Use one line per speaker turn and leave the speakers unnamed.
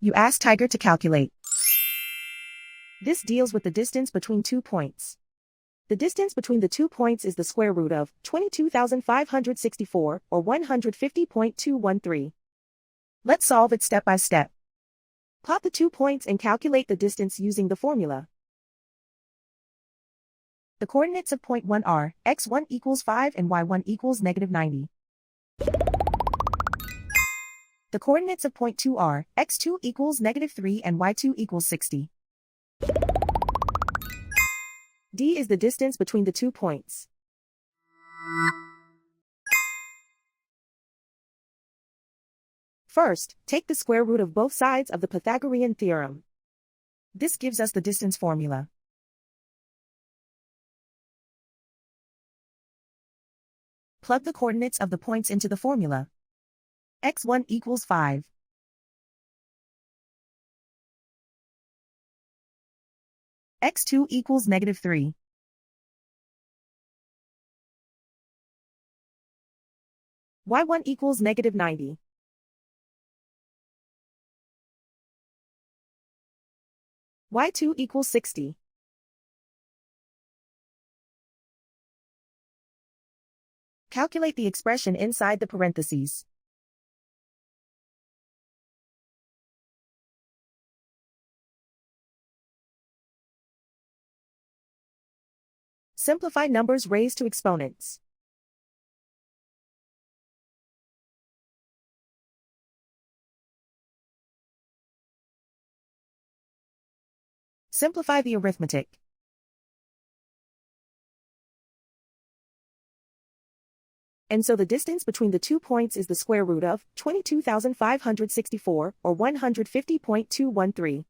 You ask Tiger to calculate. This deals with the distance between 2 points. The distance between the 2 points is the square root of 22,564, or 150.213. Let's solve it step by step. Plot the 2 points and calculate the distance using the formula. The coordinates of point 1 are x1 equals 5 and y1 equals -90. The coordinates of point 2 are x2 equals -3 and y2 equals 60. D is the distance between the 2 points. First, take the square root of both sides of the Pythagorean theorem. This gives us the distance formula. Plug the coordinates of the points into the formula. x1 equals 5. x2 equals -3. y1 equals -90. y2 equals 60. Calculate the expression inside the parentheses. Simplify numbers raised to exponents. Simplify the arithmetic. And so the distance between the 2 points is the square root of 22,564, or 150.213.